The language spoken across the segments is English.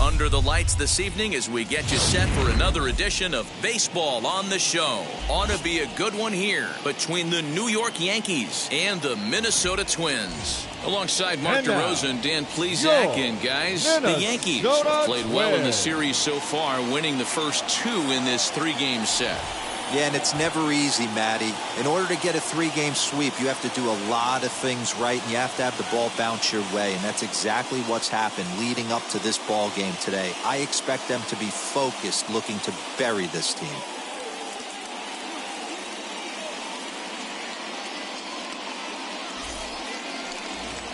Under the lights this evening as we get you set for another edition of Baseball on the Show. Ought to be a good one here between the New York Yankees and the Minnesota Twins. Alongside Mark DeRosa and Dan Plesac, and guys, the Yankees have played well in the series so far, winning the first two in this three-game set. Yeah, and it's never easy, Matty. In order to get a three-game sweep, you have to do a lot of things right, and you have to have the ball bounce your way, and that's exactly what's happened leading up to this ball game today. I expect them to be focused, looking to bury this team.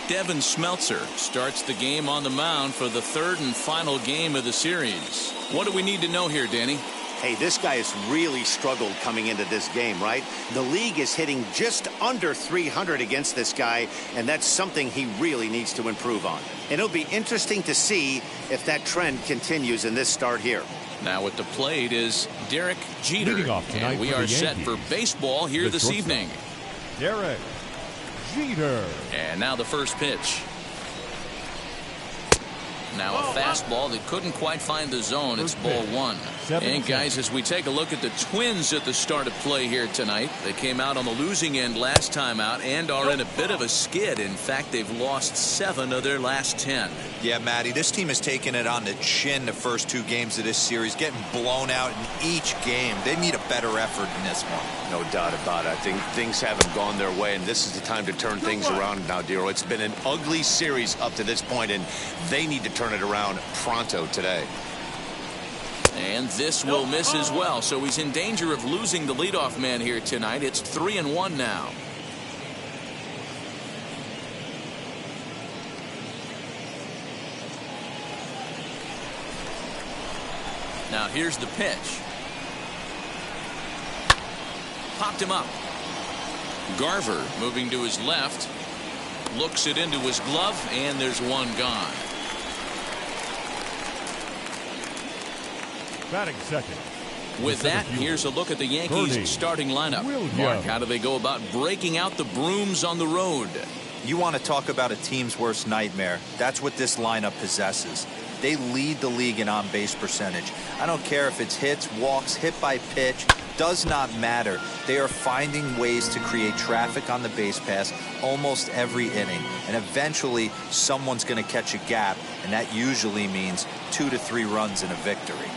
Devin Smeltzer starts the game on the mound for the third and final game of the series. What do we need to know here, Danny? Hey, this guy has really struggled coming into this game, right? The league is hitting just under 300 against this guy, and that's something he really needs to improve on. And it'll be interesting to see if that trend continues in this start here. Now at the plate is Derek Jeter, and we are set for baseball here this evening. Derek Jeter. And now the first pitch. Now a fastball that couldn't quite find the zone. It's ball one. And guys, as we take a look at the Twins at the start of play here tonight, they came out on the losing end last time out and are in a bit of a skid. In fact, they've lost 7 of their last 10. Yeah, Matty, this team has taken it on the chin the first 2 games of this series, getting blown out in each game. They need a better effort in this one. No doubt about it. I think things haven't gone their way, and this is the time to turn things around now, Dero. It's been an ugly series up to this point, and they need to turn it around pronto today. And this will miss as well, so he's in danger of losing the leadoff man here tonight. It's 3-1 now. Now here's the pitch. Popped him up. Garver moving to his left. Looks it into his glove, and there's one gone. Batting second. With that, here's a look at the Yankees starting lineup. Mark, how do they go about breaking out the brooms on the road? You want to talk about a team's worst nightmare. That's what this lineup possesses. They lead the league in on-base percentage. I don't care if it's hits, walks, hit by pitch. Does not matter. They are finding ways to create traffic on the base pass almost every inning. And eventually, someone's going to catch a gap, and that usually means 2 to 3 runs in a victory.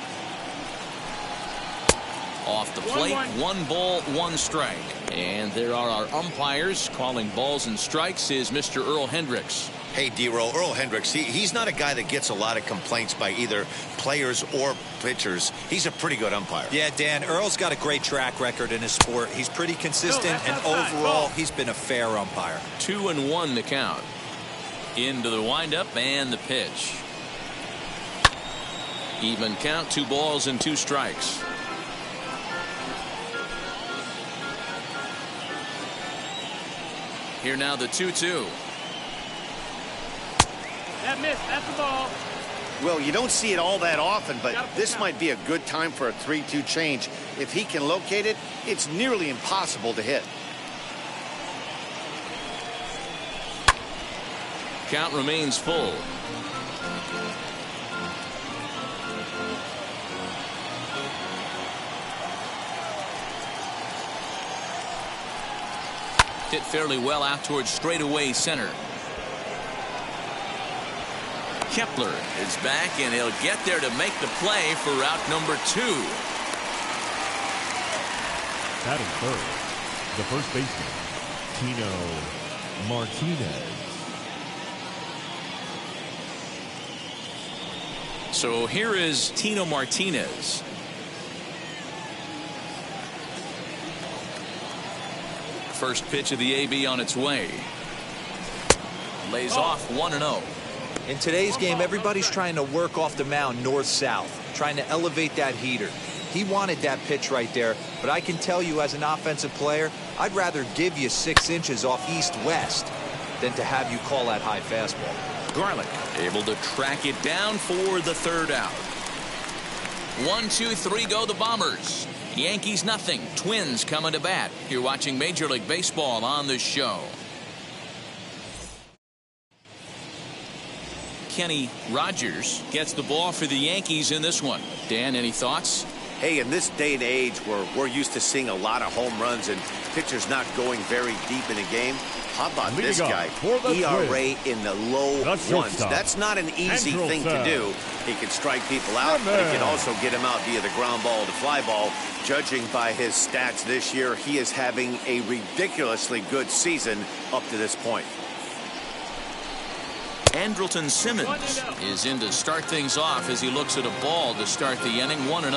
Off the plate, 1 ball, 1 strike. And there are our umpires calling balls and strikes is Mr. Earl Hendricks. Hey, Dero, Earl Hendricks, he's not a guy that gets a lot of complaints by either players or pitchers. He's a pretty good umpire. Yeah, Dan, Earl's got a great track record in his sport. He's pretty consistent, and overall, he's been a fair umpire. 2-1 the count. Into the windup and the pitch. Even count, 2 balls and 2 strikes. Here now the 2-2. That missed. That's the ball. Well, you don't see it all that often, but this might be a good time for a 3-2 change. If he can locate it, it's nearly impossible to hit. Count remains full. Hit fairly well out towards straightaway center. Kepler is back, and he'll get there to make the play for route number 2. Batting third, the first baseman, Tino Martinez. So here is Tino Martinez. First pitch of the AB on its way. Lays off 1-0. In today's game, everybody's trying to work off the mound north-south, trying to elevate that heater. He wanted that pitch right there, but I can tell you as an offensive player, I'd rather give you 6 inches off east-west than to have you call that high fastball. Garlic able to track it down for the third out. 1, 2, 3 go the Bombers. Yankees nothing. Twins coming to bat. You're watching Major League Baseball on the show. Kenny Rogers gets the ball for the Yankees in this one. Dan, any thoughts? Hey, in this day and age where we're used to seeing a lot of home runs and pitchers not going very deep in a game, how about this guy? ERA in the low ones. That's not an easy thing to do. He can strike people out, but he can also get them out via the ground ball to fly ball. Judging by his stats this year, he is having a ridiculously good season up to this point. Andrelton Simmons is in to start things off as he looks at a ball to start the inning. 1-0.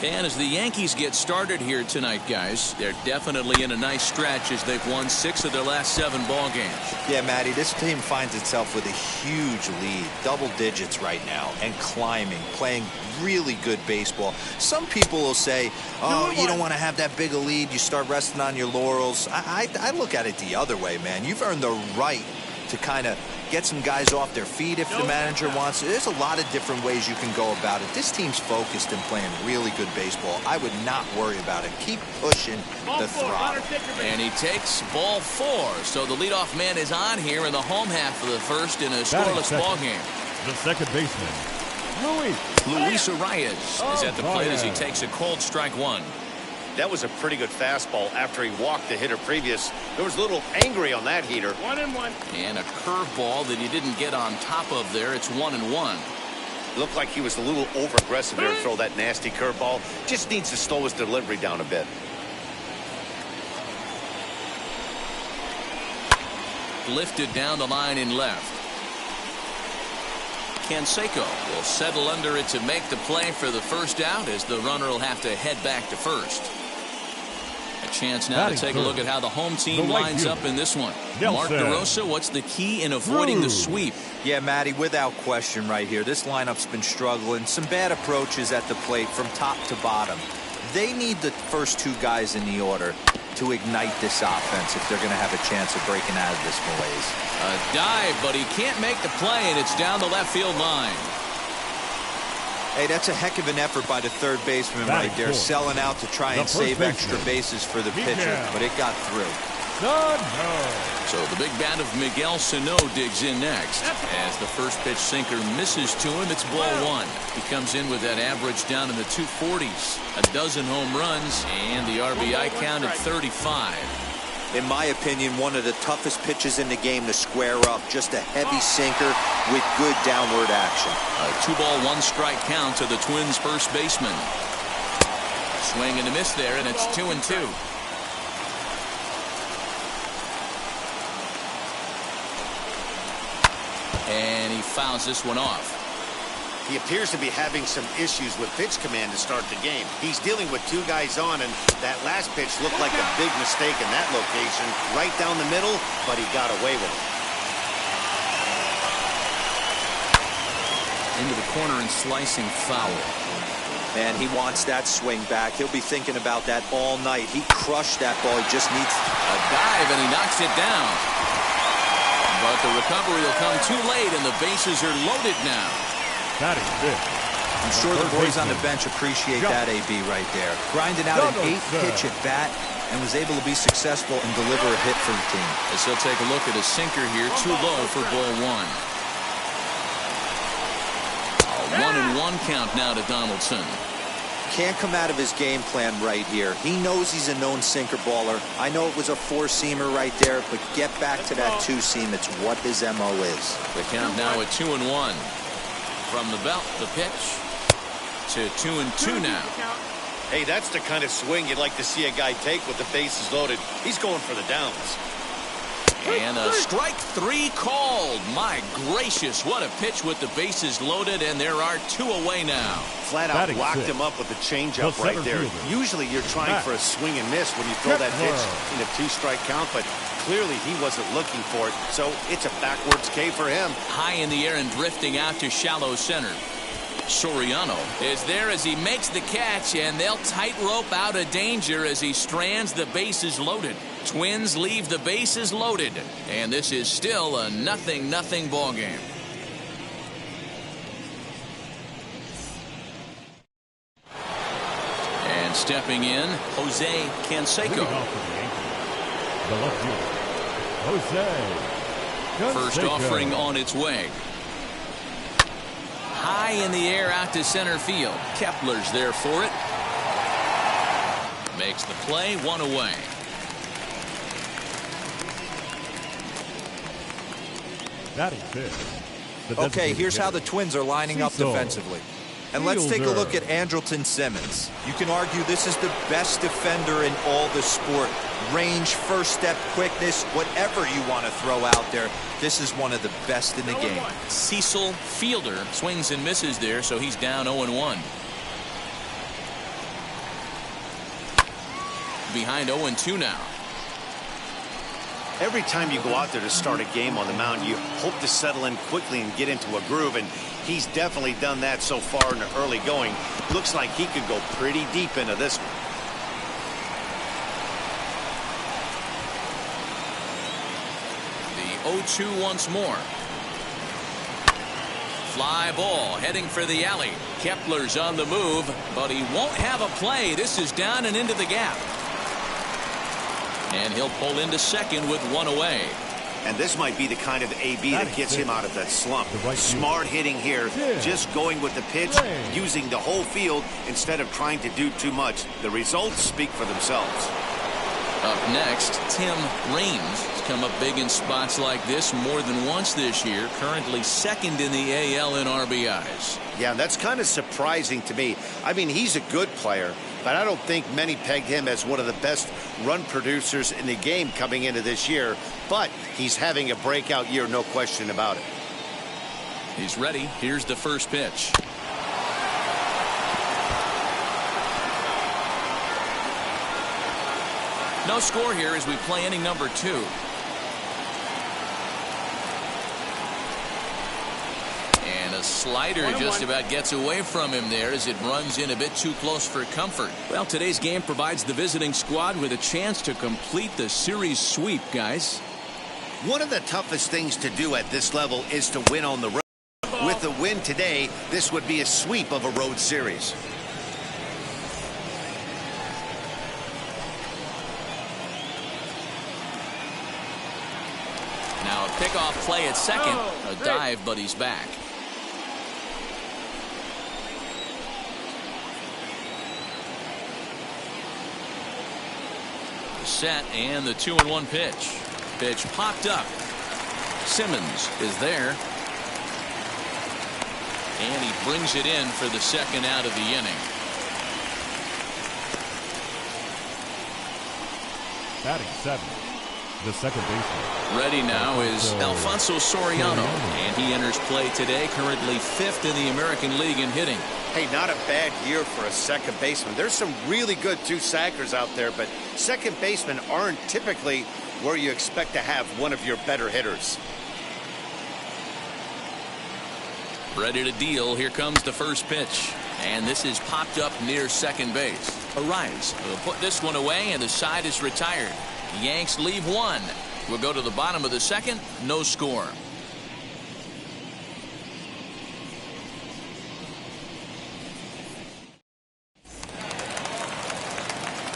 And as the Yankees get started here tonight, guys, they're definitely in a nice stretch as they've won 6 of their last 7 ball games. Yeah, Matty, this team finds itself with a huge lead, double digits right now, and climbing, playing really good baseball. Some people will say, oh, you don't want to have that big a lead, you start resting on your laurels. I look at it the other way, man. You've earned the right to kind of get some guys off their feet if the manager wants to. There's a lot of different ways you can go about it. This team's focused and playing really good baseball. I would not worry about it. Keep pushing the throttle. And he takes ball 4. So the leadoff man is on here in the home half of the first in a scoreless ball game. The second baseman, Luis Arias is at the plate as he takes a cold strike 1. That was a pretty good fastball after he walked the hitter previous. There was a little angry on that heater. 1-1. And a curveball that he didn't get on top of there. It's 1-1. Looked like he was a little over-aggressive there to throw that nasty curveball. Just needs to slow his delivery down a bit. Lifted down the line in left. Canseco will settle under it to make the play for the first out as the runner will have to head back to first. A chance now to take a look at how the home team lines up in this one. Mark DeRosa, what's the key in avoiding the sweep? Yeah, Matty, without question right here. This lineup's been struggling. Some bad approaches at the plate from top to bottom. They need the first 2 guys in the order to ignite this offense if they're going to have a chance of breaking out of this malaise. A dive, but he can't make the play, and it's down the left field line. Hey, that's a heck of an effort by the third baseman right there, selling out to try and save extra bases for the pitcher, but it got through. So the big bat of Miguel Sano digs in next. As the first pitch sinker misses to him, it's ball 1. He comes in with that average down in the 240s. A dozen home runs, and the RBI count at 35. In my opinion, one of the toughest pitches in the game to square up. Just a heavy sinker with good downward action. A 2-ball, 1-strike count to the Twins' first baseman. Swing and a miss there, and it's 2-2. And he fouls this one off. He appears to be having some issues with pitch command to start the game. He's dealing with 2 guys on, and that last pitch looked like a big mistake in that location. Right down the middle, but he got away with it. Into the corner and slicing foul. Man, he wants that swing back. He'll be thinking about that all night. He crushed that ball. He just needs a dive, and he knocks it down. But the recovery will come too late, and the bases are loaded now. That is big. I'm sure the boys on the bench appreciate that, AB, right there. Grinding out an 8-pitch at bat and was able to be successful and deliver a hit for the team. As he'll take a look at a sinker here, too low for ball 1. A 1-1 count now to Donaldson. Can't come out of his game plan right here. He knows he's a known sinker baller. I know it was a 4-seamer right there, but get back to that 2-seam. It's what his MO is. The count now at 2-1. From the belt, the pitch to 2-2 now. Hey, that's the kind of swing you'd like to see a guy take with the bases loaded. He's going for the downs. And a strike 3 called. My gracious, what a pitch with the bases loaded, and there are 2 away now. Flat out locked him up with a changeup right there. Usually you're trying for a swing and miss when you throw that pitch in a 2-strike count, but clearly he wasn't looking for it, so it's a backwards K for him. High in the air and drifting out to shallow center. Soriano is there as he makes the catch, and they'll tightrope out of danger as he strands the bases loaded. Twins leave the bases loaded, and this is still a 0-0 ball game. And stepping in, Jose Canseco. The left fielder, Jose Canseco. First offering on its way. High in the air out to center field. Kepler's there for it. Makes the play, 1 away. Batting fifth. Okay, here's how the Twins are lining up defensively. And let's take a look at Andrelton Simmons. You can argue this is the best defender in all the sport. Range, first step, quickness, whatever you want to throw out there, this is one of the best in the game. Cecil Fielder swings and misses there, so he's down 0-1. Behind 0-2 now. Every time you go out there to start a game on the mound, you hope to settle in quickly and get into a groove, and he's definitely done that so far in the early going. Looks like he could go pretty deep into this one. The 0-2 once more. Fly ball heading for the alley. Kepler's on the move, but he won't have a play. This is down and into the gap. And he'll pull into second with 1 away. And this might be the kind of AB that gets him out of that slump. Smart hitting here, just going with the pitch, using the whole field instead of trying to do too much. The results speak for themselves. Up next, Tim Raines has come up big in spots like this more than once this year. Currently second in the AL in RBIs. Yeah, that's kind of surprising to me. I mean, he's a good player, but I don't think many pegged him as one of the best run producers in the game coming into this year. But he's having a breakout year, no question about it. He's ready. Here's the first pitch. No score here as we play inning number 2. And a slider just about gets away from him there as it runs in a bit too close for comfort. Well, today's game provides the visiting squad with a chance to complete the series sweep, guys. One of the toughest things to do at this level is to win on the road. With the win today, this would be a sweep of a road series. Now a pickoff play at second. A dive, but he's back. Set and the 2-1 pitch. Pitch popped up. Simmons is there. And he brings it in for the second out of the inning. Batting seventh, the second baseman. Ready now is Alfonso Soriano, and he enters play today, currently 5th in the American League in hitting. Hey, not a bad year for a second baseman. There's some really good two-sackers out there, but second basemen aren't typically where you expect to have one of your better hitters. Ready to deal. Here comes the first pitch. And this is popped up near second base. Arise will put this one away, and the side is retired. The Yanks leave 1. We'll go to the bottom of the second. No score.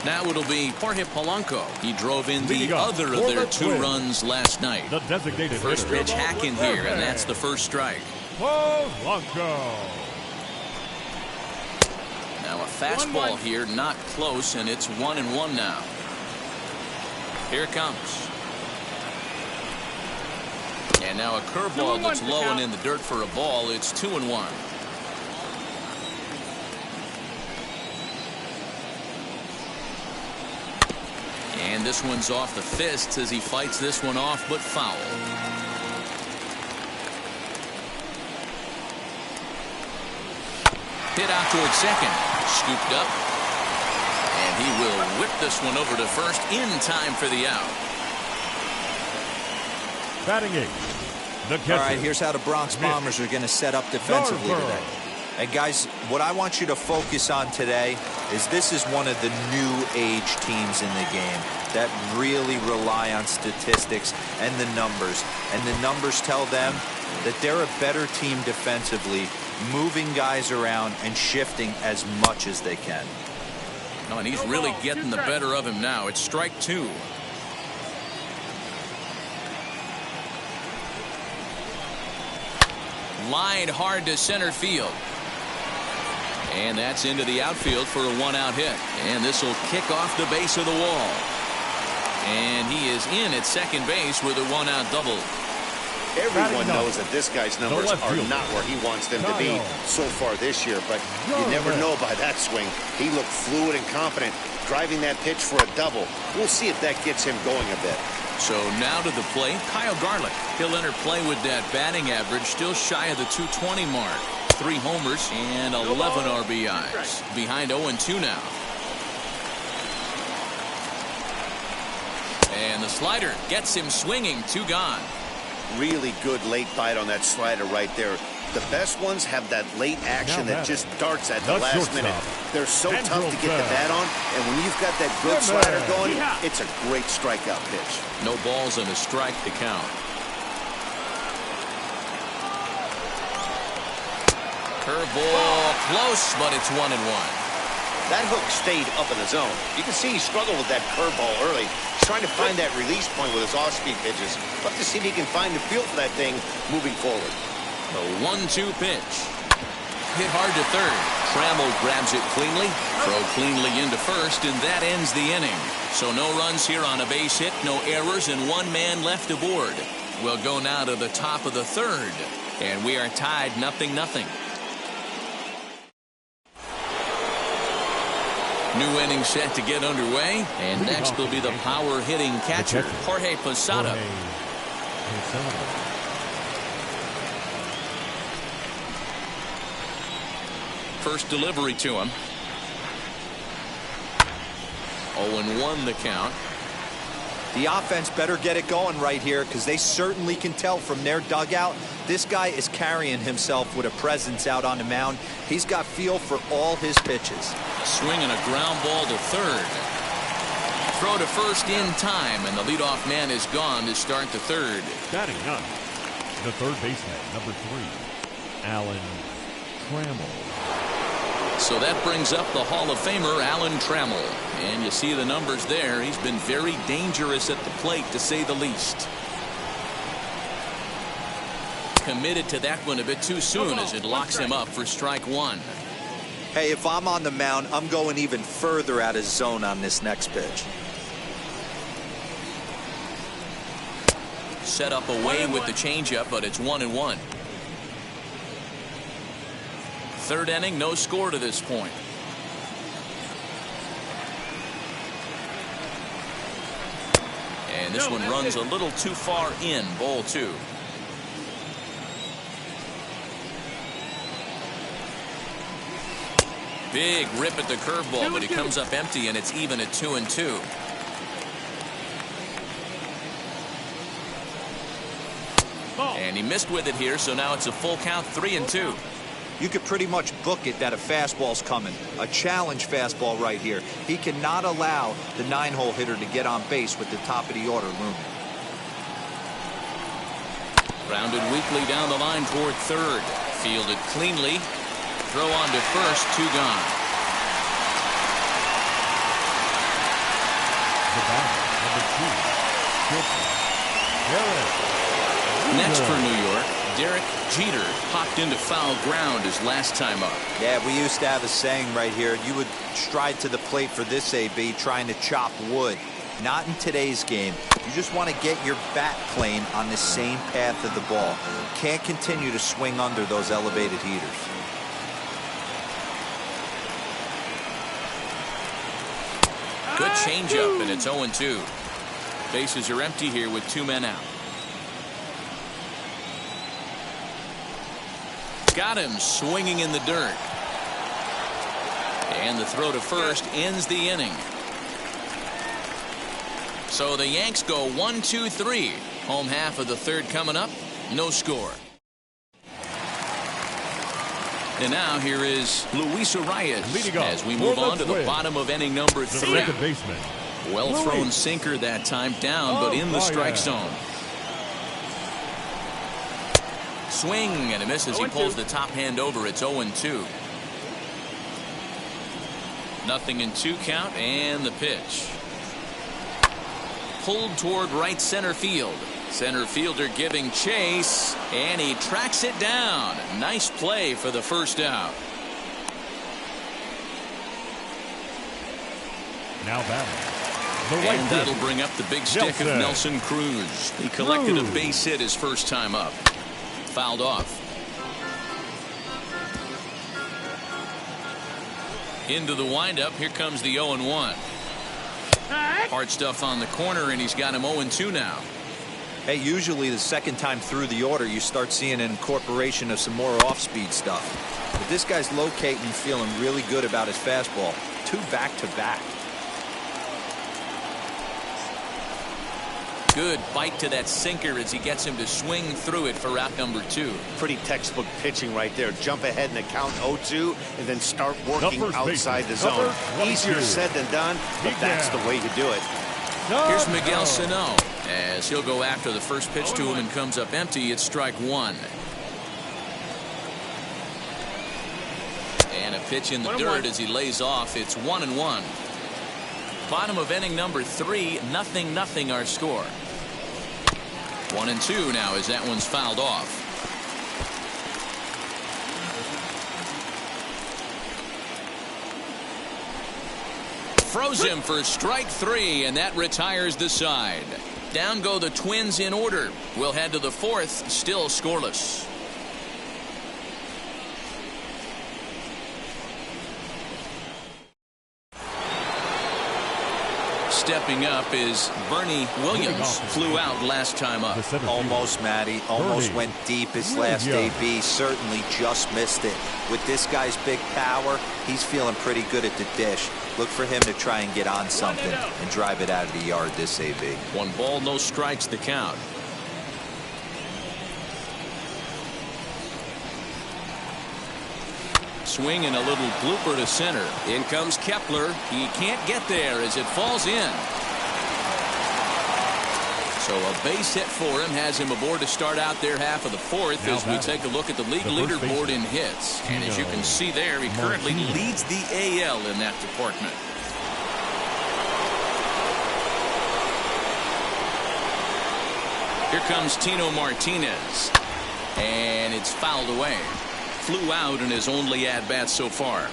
Now it'll be Jorge Polanco. He drove in the other of their 2 runs last night. The designated first pitch hack in here, and that's the first strike. Polanco. Now a fastball here, not close, and it's 1-1 now. Here it comes. And now a curveball that's low and in the dirt for a ball. It's 2-1. And And this one's off the fists as he fights this one off, but foul. Hit out towards second. Scooped up. And he will whip this one over to first in time for the out. Batting eighth, the catcher. All right, here's how the Bronx Bombers are going to set up defensively today. And guys, what I want you to focus on today is this is one of the new age teams in the game that really rely on statistics and the numbers. And the numbers tell them that they're a better team defensively, moving guys around and shifting as much as they can. Oh, and he's really getting the better of him now. It's strike two. Line hard to center field. And that's into the outfield for a one-out hit. And this will kick off the base of the wall. And he is in at second base with a one-out double. Everyone knows that this guy's numbers are not where he wants them to be so far this year, but you never know by that swing. He looked fluid and confident, driving that pitch for a double. We'll see if that gets him going a bit. So now to the plate, Kyle Garlick. He'll enter play with that batting average still shy of the 220 mark. 3 homers and 11 RBIs. Behind 0-2 now. And the slider gets him swinging. 2 gone. Really good late bite on that slider right there. The best ones have that late action that just darts at the last minute. They're so tough to get the bat on, and when you've got that good slider going, it's a great strikeout pitch. No balls and a strike to count. Curveball close, but it's 1-1. That hook stayed up in the zone. You can see he struggled with that curveball early. He's trying to find that release point with his off-speed pitches. Love to see if he can find the feel for that thing moving forward. The 1-2 pitch. Hit hard to third. Trammell grabs it cleanly. Throw cleanly into first, and that ends the inning. So no runs here on a base hit, no errors, and 1 man left aboard. We'll go now to the top of the third, and we are tied 0-0. New inning set to get underway, and next will be the power-hitting catcher, Jorge Posada. First delivery to him. 0-1 the count. The offense better get it going right here because they certainly can tell from their dugout this guy is carrying himself with a presence out on the mound. He's got feel for all his pitches. A swing and a ground ball to third. Throw to first in time, and the leadoff man is gone to start the third. Batting ninth, the third baseman, number 3, Alan Trammell. So that brings up the Hall of Famer, Alan Trammell. And you see the numbers there. He's been very dangerous at the plate, to say the least. Committed to that one a bit too soon as it locks him up for strike 1. Hey, if I'm on the mound, I'm going even further out of zone on this next pitch. Set up away with the changeup, but it's 1-1. Third inning, no score to this point. And this one runs a little too far in, ball 2. Big rip at the curveball, but he comes up empty, and it's even at 2-2. And he missed with it here, so now it's a full count, 3-2. You could pretty much book it that a fastball's coming. A challenge fastball right here. He cannot allow the 9-hole hitter to get on base with the top of the order looming. Grounded weakly down the line toward third. Fielded cleanly. Throw on to first, 2 gone. The batter, number 2, Next for New York, Derek Jeter popped into foul ground his last time up. Yeah, we used to have a saying right here. You would stride to the plate for this AB trying to chop wood. Not in today's game. You just want to get your bat plane on the same path of the ball. Can't continue to swing under those elevated heaters. Good changeup, and it's 0-2. Bases are empty here with 2 men out. Got him swinging in the dirt. And the throw to first ends the inning. So the Yanks go 1-2-3. Home half of the third coming up. No score. And now here is Luis Arias as we move on to the bottom of inning number 3. The second baseman. Well thrown sinker that time down, but in the strike zone. Swing and a miss as he pulls the top hand over. It's 0-2. 0-2 count and the pitch. Pulled toward right center field. Center fielder giving chase, and he tracks it down. Nice play for the first out. Now batting. And that'll bring up the big stick of Nelson Cruz. He collected a base hit his first time up. Fouled off. Into the windup. Here comes the 0-1. Hard stuff on the corner, and he's got him 0-2 now. Hey, usually the second time through the order, you start seeing an incorporation of some more off-speed stuff. But this guy's locating, feeling really good about his fastball. 2 back-to-back. Good bite to that sinker as he gets him to swing through it for out number 2. Pretty textbook pitching right there. Jump ahead in the count 0-2 and then start working outside the zone. Easier said than done, but that's the way to do it. Here's Miguel Sano as he'll go after the first pitch to him and comes up empty. It's strike 1. And a pitch in the dirt as he lays off. It's 1-1. Bottom of inning number 3, 0-0 our score. 1-2 now as that one's fouled off. Froze him for strike 3, and that retires the side. Down go the Twins in order. We'll head to the 4th, still scoreless. Stepping up is Bernie Williams. Flew out last time up. Almost, Matty. Almost went deep his last AB. Certainly just missed it. With this guy's big power, he's feeling pretty good at the dish. Look for him to try and get on something and drive it out of the yard this AB. 1 ball, no strikes the count. Swing and a little blooper to center. In comes Kepler. He can't get there as it falls in. So a base hit for him has him aboard to start out their half of the 4th as we take a look at the league leaderboard in hits. And as you can see there, he currently leads the AL in that department. Here comes Tino Martinez. And it's fouled away. Flew out in his only at-bat so far.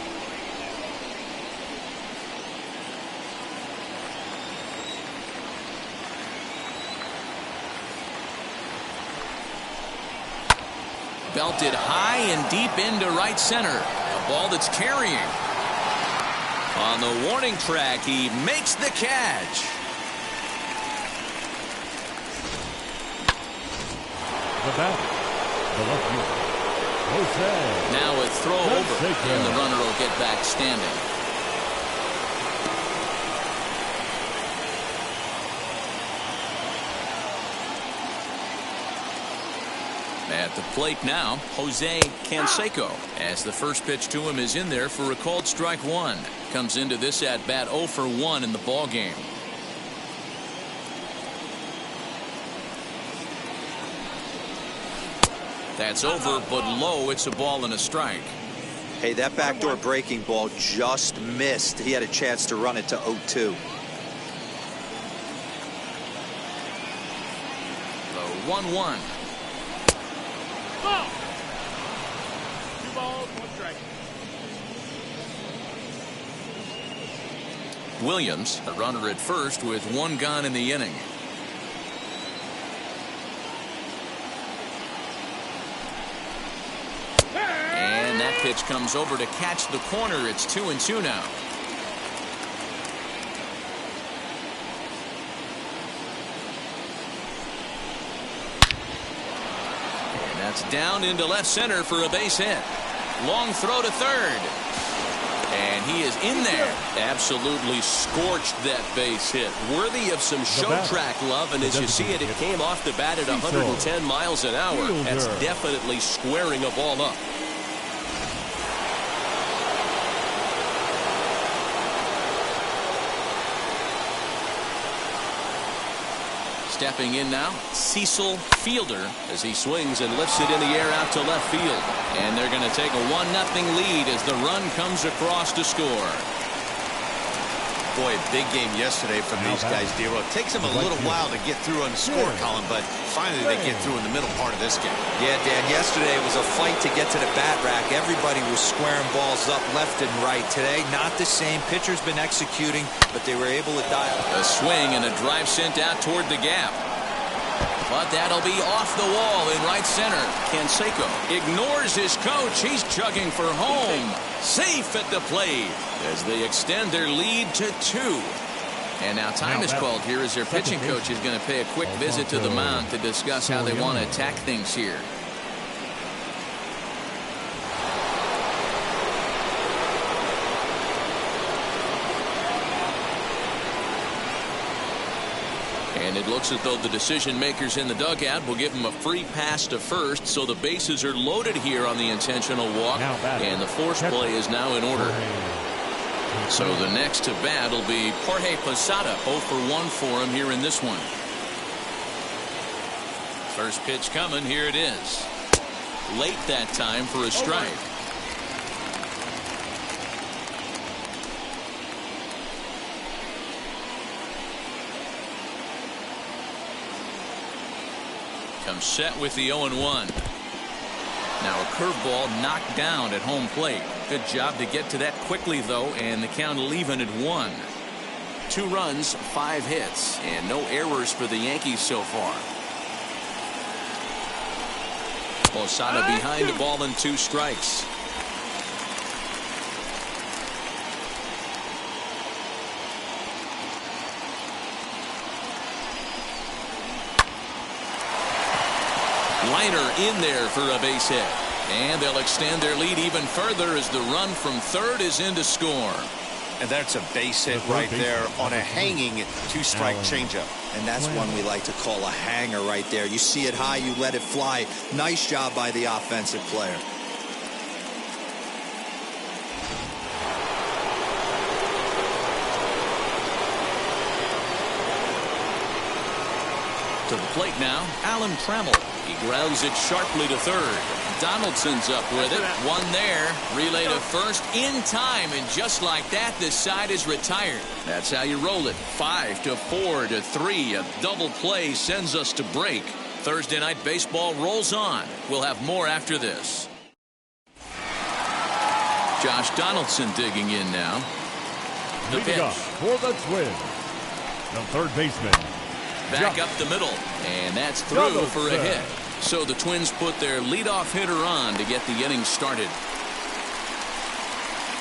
Belted high and deep into right center. A ball that's carrying. On the warning track, he makes the catch. The batter, the left fielder, Jose. Now a throw over, and the runner will get back standing. At the plate now, Jose Canseco, as the first pitch to him is in there for a called strike 1. Comes into this at bat 0 for 1 in the ball game. That's over, but low. It's a ball and a strike. Hey, that backdoor breaking ball just missed. He had a chance to run it to 0-2. The 1-1. Ball. 2 balls, 1 strike. Williams, a runner at first with 1 gone in the inning. And that pitch comes over to catch the corner. It's 2-2 now. That's down into left center for a base hit. Long throw to third. And he is in there. Absolutely scorched that base hit. Worthy of some show track love. And as you see it, it came off the bat at 110 miles an hour. That's definitely squaring a ball up. Stepping in now, Cecil Fielder, as he swings and lifts it in the air out to left field. And they're going to take a 1-0 lead as the run comes across to score. Boy, big game yesterday from these guys, D-Row. It takes them a little while to get through on the score column, but finally they get through in the middle part of this game. Yeah, Dan, yesterday it was a fight to get to the bat rack. Everybody was squaring balls up left and right. Today, not the same. Pitcher's been executing, but they were able to dial. A swing and a drive sent out toward the gap. But that'll be off the wall in right center. Canseco ignores his coach. He's chugging for home. Safe at the plate as they extend their lead to 2. And now time is called here as their pitching coach is going to pay a quick visit to the mound to discuss how they want to attack things here. And it looks as though the decision makers in the dugout will give him a free pass to first, so the bases are loaded here on the intentional walk, and the force play is now in order. So the next to bat will be Jorge Posada. 0 for 1 for him here in this one. First pitch coming. Here it is. Late that time for a strike. Comes set with the 0-1. Now a curveball knocked down at home plate. Good job to get to that quickly, though, and the count will even at 1. 2 runs, 5 hits, and no errors for the Yankees so far. Posada behind the ball and 2 strikes. Liner in there for a base hit. And they'll extend their lead even further as the run from third is in to score. And that's a base hit right there on a hanging 2-strike changeup. And that's one we like to call a hanger right there. You see it high, you let it fly. Nice job by the offensive player. To the plate now, Alan Trammell. He grounds it sharply to third. Donaldson's up with it. One there. Relay to first in time. And just like that, this side is retired. That's how you roll it. 5 to 4 to 3. A double play sends us to break. Thursday night baseball rolls on. We'll have more after this. Josh Donaldson digging in now. The pitch. For the Twins, the third baseman. Back up the middle, and that's through for a hit. So the Twins put their leadoff hitter on to get the inning started.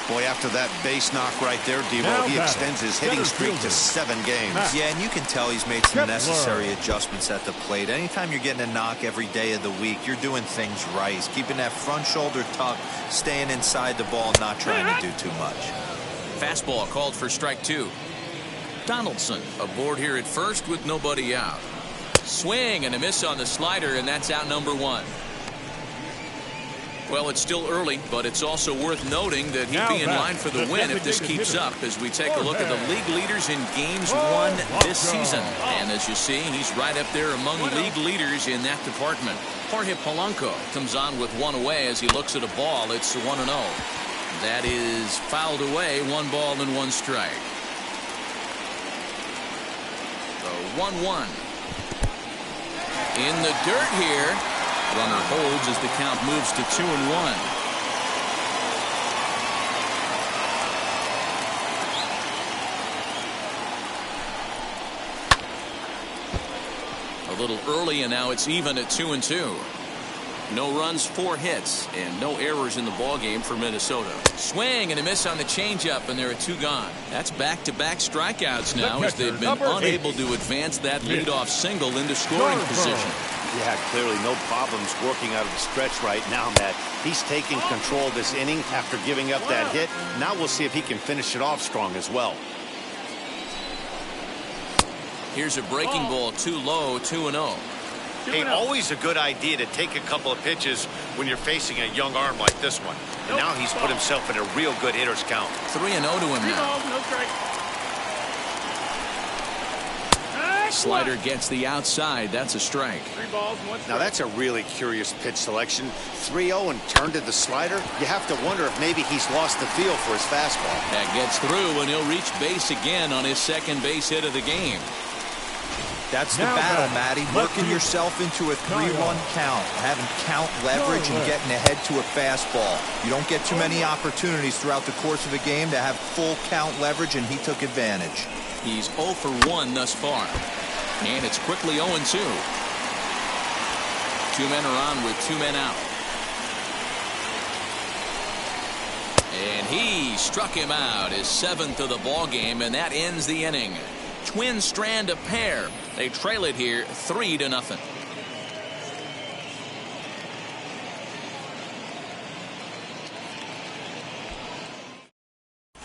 Boy, after that base knock right there, D-Row, he extends his hitting streak to 7 games. Yeah, and you can tell he's made some necessary adjustments at the plate. Anytime you're getting a knock every day of the week, you're doing things right. He's keeping that front shoulder tucked, staying inside the ball, not trying to do too much. Fastball called for strike 2. Donaldson aboard here at first with nobody out. Swing and a miss on the slider, and that's out number 1. Well, it's still early, but it's also worth noting that he'd be in line for the win if this keeps up as we take a look at the league leaders in games won this season. And as you see, he's right up there among league leaders in that department. Jorge Polanco comes on with 1 away as he looks at a ball. It's 1-0. That is fouled away. 1 ball and 1 strike. 1-1. In the dirt here. Runner holds as the count moves to 2-1. A little early, and now it's even at 2-2. No runs, 4 hits, and no errors in the ballgame for Minnesota. Swing and a miss on the changeup, and there are 2 gone. That's back-to-back strikeouts now as they've been unable to advance that leadoff single into scoring position. Yeah, clearly no problems working out of the stretch right now, Matt. He's taking control of this inning after giving up that hit. Now we'll see if he can finish it off strong as well. Here's a breaking ball, too low, 2-0. Hey, always a good idea to take a couple of pitches when you're facing a young arm like this one. And now he's put himself in a real good hitter's count. 3-0 to him now. No strike. Slider gets the outside. That's a strike. 3 balls, 1 strike. Now that's a really curious pitch selection. 3-0 and turned to the slider. You have to wonder if maybe he's lost the feel for his fastball. That gets through, and he'll reach base again on his second base hit of the game. That's the battle, Matty. Working yourself into a 3-1 count, having count leverage and getting ahead to a fastball. You don't get too many opportunities throughout the course of a game to have full count leverage, and he took advantage. He's 0 for 1 thus far. And it's quickly 0-2. 2 men are on with 2 men out. And he struck him out, his 7th of the ball game, and that ends the inning. Twins strand a pair. They trail it here 3-0.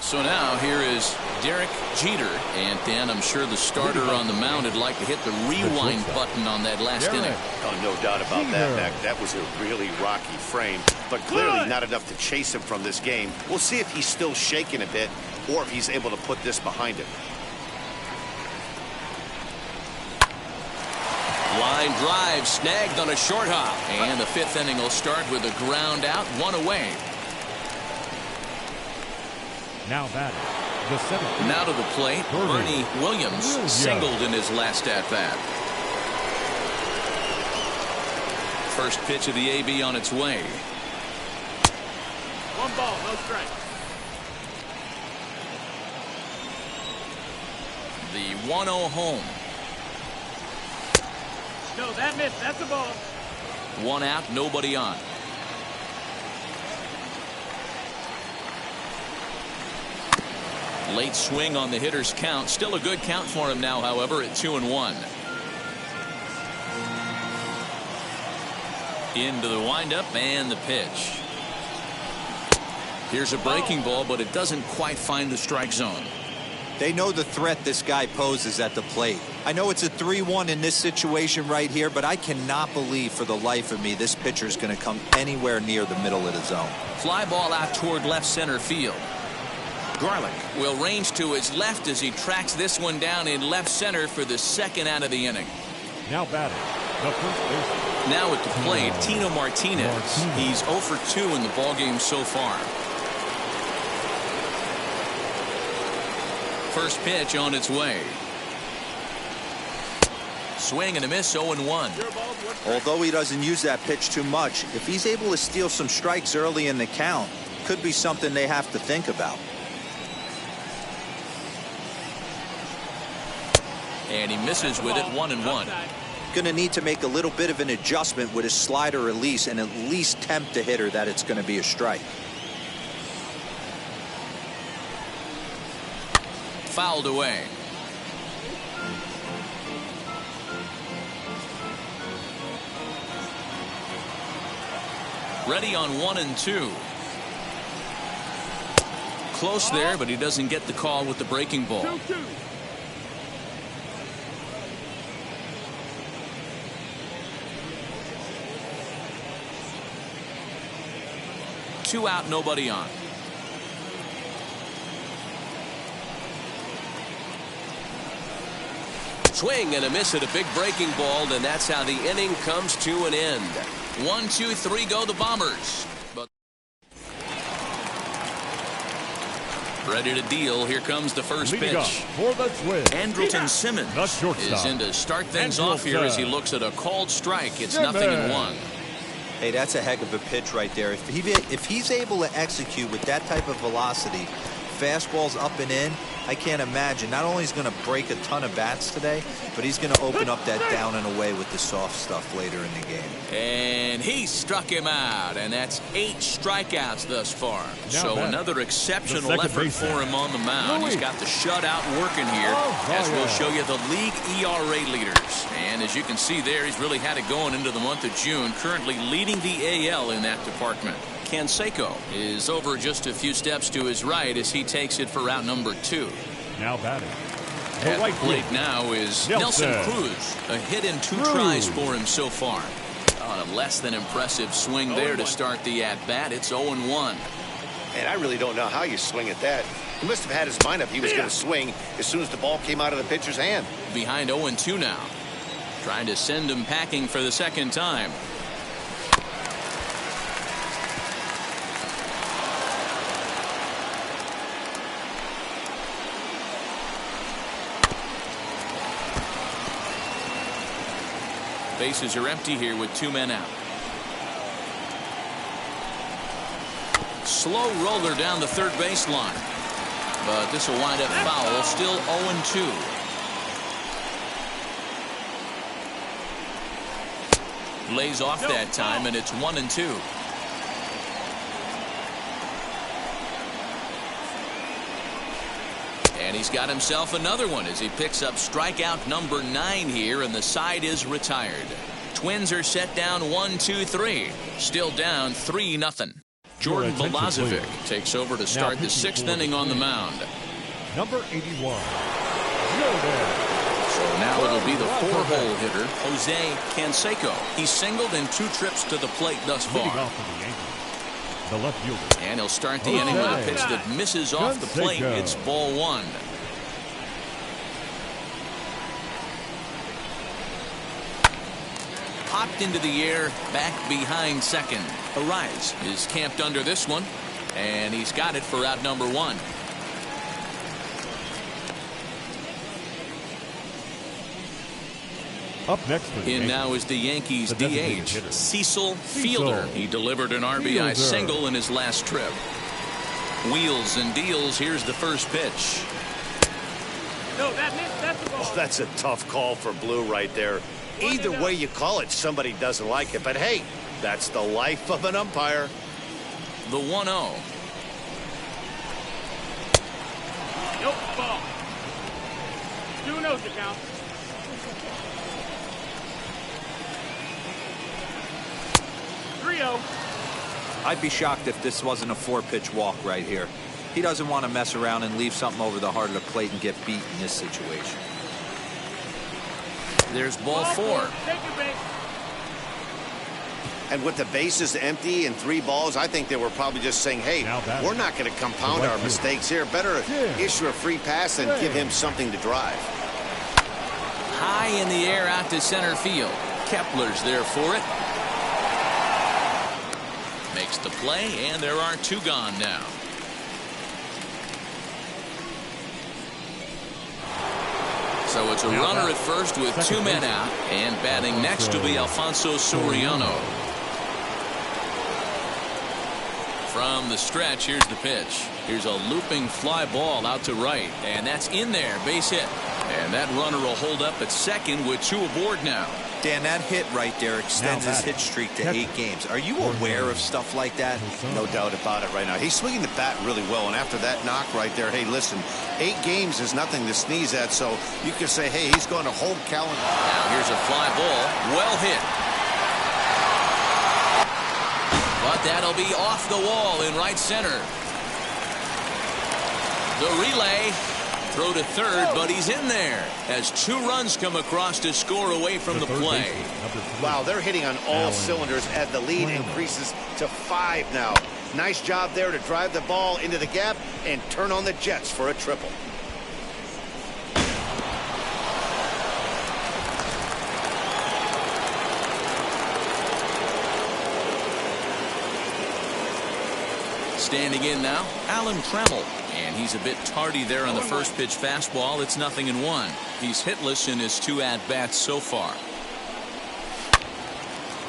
So now here is Derek Jeter, and Dan, I'm sure the starter on the mound would like to hit the rewind button on that last inning. Oh, no doubt about that, Mac. That was a really rocky frame, but clearly not enough to chase him from this game. We'll see if he's still shaking a bit or if he's able to put this behind him. Line drive snagged on a short hop, and the 5th inning will start with a ground out, 1 away. Now batting, the 7th. Now to the plate, Bernie Williams singled in his last at-bat. First pitch of the AB on its way. 1 ball, no strike. The 1-0 home. No, that missed. That's a ball. 1 out, nobody on. Late swing on the hitter's count. Still a good count for him now, however, at 2-1. Into the windup and the pitch. Here's a breaking ball, but it doesn't quite find the strike zone. They know the threat this guy poses at the plate. I know it's a 3-1 in this situation right here, but I cannot believe for the life of me this pitcher is going to come anywhere near the middle of the zone. Fly ball out toward left center field. Garlick will range to his left as he tracks this one down in left center for the 2nd out of the inning. Now batting, the first baseman. Now at the plate, Tino Martinez. He's 0 for 2 in the ballgame so far. First pitch on its way. Swing and a miss, 0-1. Although he doesn't use that pitch too much, if he's able to steal some strikes early in the count, could be something they have to think about. And he misses with it, 1-1. Going to need to make a little bit of an adjustment with his slider release and at least tempt the hitter that it's going to be a strike. Fouled away. Ready on 1-2. Close there, but he doesn't get the call with the breaking ball. 2-2. Two out, nobody on. Swing and a miss at a big breaking ball, and that's how the inning comes to an end. 1, 2, 3 go the Bombers. But ready to deal. Here comes the first Leading pitch. for the Twins, Andrelton Simmons the shortstop. is in to start things off here as he looks at a called strike. It's Simmons. 0-1. Hey, that's a heck of a pitch right there. If he's able to execute with that type of velocity, fastballs up and in, I can't imagine. Not only is he going to break a ton of bats today, but he's going to open up that down and away with the soft stuff later in the game. And he struck him out, and that's 8 strikeouts thus far. So another exceptional effort for him on the mound. He's got the shutout working here, as we'll show you the league ERA leaders. And as you can see there, he's really had it going into the month of June, currently leading the AL in that department. Canseco is over just a few steps to his right as he takes it for route number 2. Now batting. At the plate now is Nelson Cruz. A hit in 2 tries for him so far. On a less than impressive swing there to start the at-bat. It's 0-1. And I really don't know how you swing at that. He must have had his mind up he was going to swing as soon as the ball came out of the pitcher's hand. Behind 0-2 now. Trying to send him packing for the second time. Bases are empty here with 2 men out. Slow roller down the third baseline. But this will wind up foul. Still 0-2. Lays off that time, and it's 1-2. And he's got himself another one as he picks up strikeout number 9 here, and the side is retired. Twins are set down 1-2-3. Still down 3-0. Jordan Balazovic takes over to start the 6th inning on the mound. Number 81. So now it'll be the 4-hole hitter, Jose Canseco. He's singled in 2 trips to the plate thus far. The left fielder. And he'll start the inning with a pitch that misses off the plate. It's ball 1. Popped into the air, back behind second. Arias is camped under this one, and he's got it for out number 1. Up next for the In now is the Yankees DH, Cecil Fielder. He delivered an RBI single in his last trip. Wheels and deals. Here's the first pitch. No, that's the ball. Oh, that's a tough call for Blue right there. Either way you call it, somebody doesn't like it. But hey, that's the life of an umpire. The 1-0. Nope, ball. 2-0 to count. 3-0. I'd be shocked if this wasn't a 4-pitch walk right here. He doesn't want to mess around and leave something over the heart of the plate and get beat in this situation. There's ball 4. Take your base. And with the bases empty and 3 balls, I think they were probably just saying, hey, we're not going to compound our mistakes here. Better issue a free pass and give him something to drive. High in the air out to center field. Kepler's there for it. Makes the play, and there are 2 gone now. So it's a runner at first with 2 men out, and batting next to be Alfonso Soriano. From the stretch, here's the pitch. Here's a looping fly ball out to right, and that's in there, base hit. And that runner will hold up at second with 2 aboard now. Dan, that hit right there extends his hit streak to 8 games. Are you aware of stuff like that? No doubt about it right now. He's swinging the bat really well, and after that knock right there, hey, listen, 8 games is nothing to sneeze at, so you can say, hey, he's going to hold calendar. Now here's a fly ball, well hit. But that'll be off the wall in right center. The relay. Throw to third, but he's in there as 2 runs come across to score away from the play. Wow, they're hitting on all cylinders as the lead increases to 5 now. Nice job there to drive the ball into the gap and turn on the Jets for a triple. Standing in now, Alan Trammell. And he's a bit tardy there on the first pitch fastball. It's 0-1. He's hitless in his 2 at-bats so far.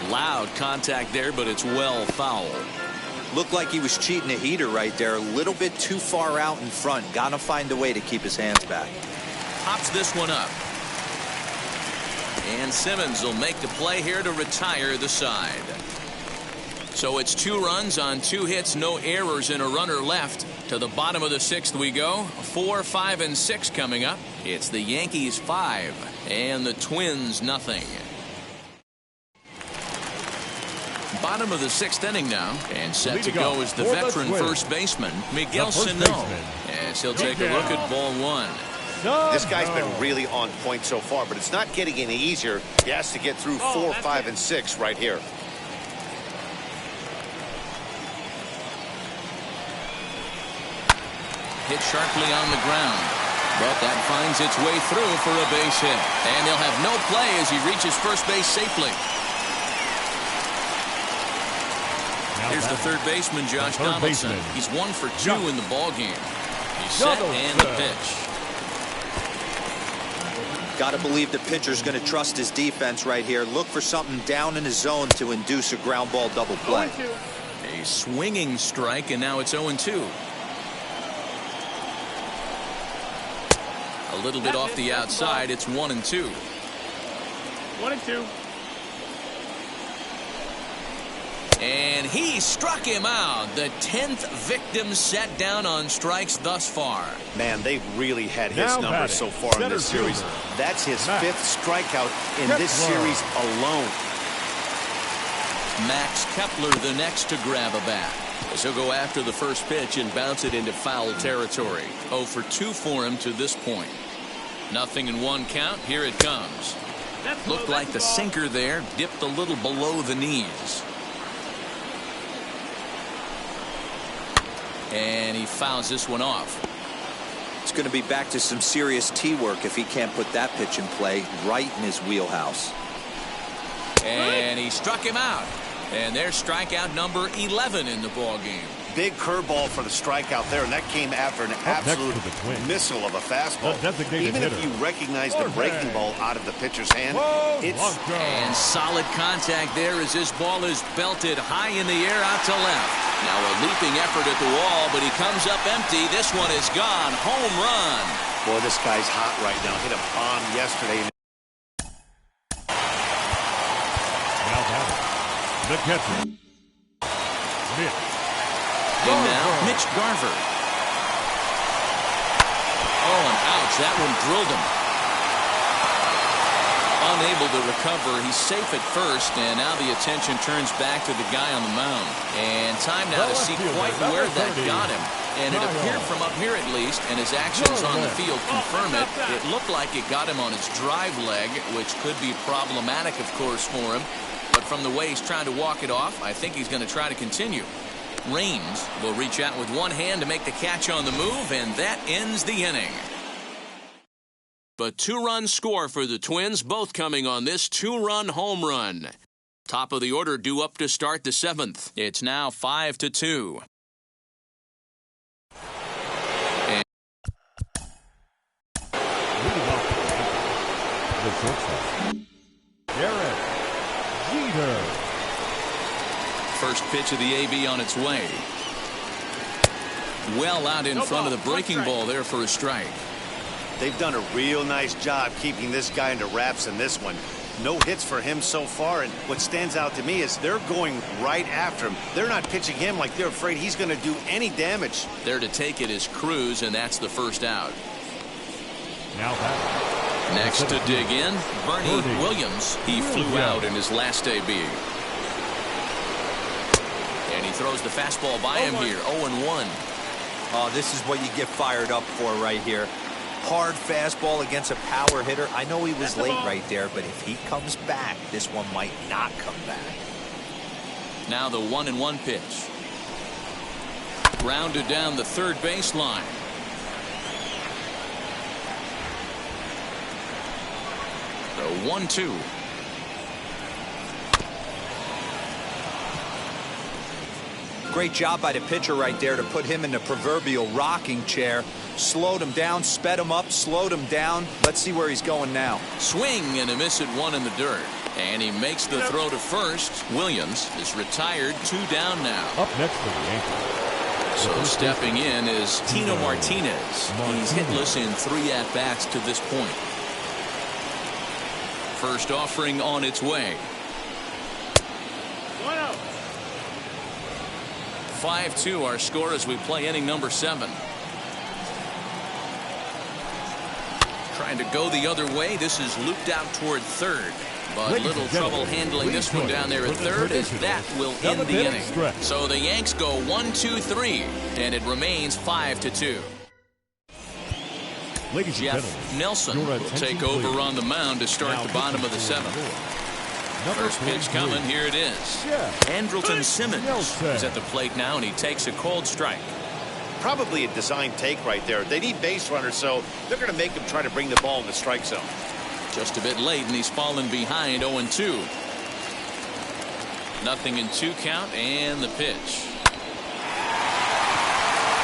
Loud contact there, but it's well foul. Looked like he was cheating a heater right there. A little bit too far out in front. Gotta find a way to keep his hands back. Pops this one up. And Simmons will make the play here to retire the side. So it's 2 runs on 2 hits, no errors, and a runner left. To the bottom of the 6th we go. 4, 5, and 6 coming up. It's the Yankees 5 and the Twins nothing. Bottom of the 6th inning now, and set to go is the veteran first baseman, Miguel Sano, as he'll take a look at ball 1. This guy's been really on point so far, but it's not getting any easier. He has to get through 4, 5, and 6 right here. Hit sharply on the ground, but that finds its way through for a base hit. And he'll have no play as he reaches first base safely. Here's the third baseman, Josh Donaldson. He's 1 for 2 in the ballgame. He's set and the pitch. Got to believe the pitcher's going to trust his defense right here. Look for something down in his zone to induce a ground ball double play. A swinging strike, and now it's 0-2. A little bit off the outside. It's 1-2. 1-2. And he struck him out. The 10th victim set down on strikes thus far. Man, they've really had his numbers so far in this series. That's his 5th strikeout in this series alone. Max Kepler the next to grab a bat. As he'll go after the first pitch and bounce it into foul territory. 0 for 2 for him to this point. 0-1 count. Here it comes. Looked like the sinker there dipped a little below the knees. And he fouls this one off. It's going to be back to some serious tee work if he can't put that pitch in play right in his wheelhouse. And he struck him out. And there's strikeout number 11 in the ball game. Big curveball for the strikeout there, and that came after an absolute missile of a fastball. Even if you recognize the breaking ball out of the pitcher's hand, it's... And solid contact there as this ball is belted high in the air out to left. Now a leaping effort at the wall, but he comes up empty. This one is gone. Home run. Boy, this guy's hot right now. Hit a bomb yesterday. Now the catcher, Mitch. And now Mitch Garver. Oh, and ouch, that one drilled him. Unable to recover. He's safe at first, and now the attention turns back to the guy on the mound. And time now to see quite where that got him. And it appeared from up here at least, and his actions on the field confirm it. It looked like it got him on his drive leg, which could be problematic, of course, for him. But from the way he's trying to walk it off, I think he's going to try to continue. Raines will reach out with one hand to make the catch on the move, and that ends the inning. But 2-run score for the Twins, both coming on this 2-run home run. Top of the order due up to start the 7th. It's now 5-2. The shortstop, Derek Jeter. First pitch of the AB on its way. Well out in front of the breaking ball there for a strike. They've done a real nice job keeping this guy under wraps in this one. No hits for him so far, and what stands out to me is they're going right after him. They're not pitching him like they're afraid he's going to do any damage. There to take it is Cruz, and that's the first out. Now back. Next to dig in, Bernie Williams. He flew out in his last AB. And he throws the fastball by him here, 0-1. Oh, this is what you get fired up for right here. Hard fastball against a power hitter. I know he was late right there, but if he comes back, this one might not come back. Now the 1-1 pitch. Grounded down the third baseline. The 1-2. Great job by the pitcher right there to put him in the proverbial rocking chair. Slowed him down, sped him up, slowed him down. Let's see where he's going now. Swing and a miss at one in the dirt. And he makes the throw to first. Williams is retired, 2 down now. Up next for the Yankees. So stepping in is Tino Martinez. He's hitless in 3 at-bats to this point. First offering on its way. 5-2 our score as we play inning number 7. Trying to go the other way. This is looped out toward third. But little trouble handling this one down there at third, as that will end the inning. So the Yanks go 1-2-3, and it remains 5-2. Ladies and Jeff gentlemen, Nelson will take over on the mound to start the bottom of the 7th. First pitch coming. Here it is. Andrelton Simmons is at the plate now, and he takes a cold strike. Probably a design take right there. They need base runners, so they're going to make him try to bring the ball in the strike zone. Just a bit late, and he's fallen behind 0-2. Nothing in 2 count, and the pitch.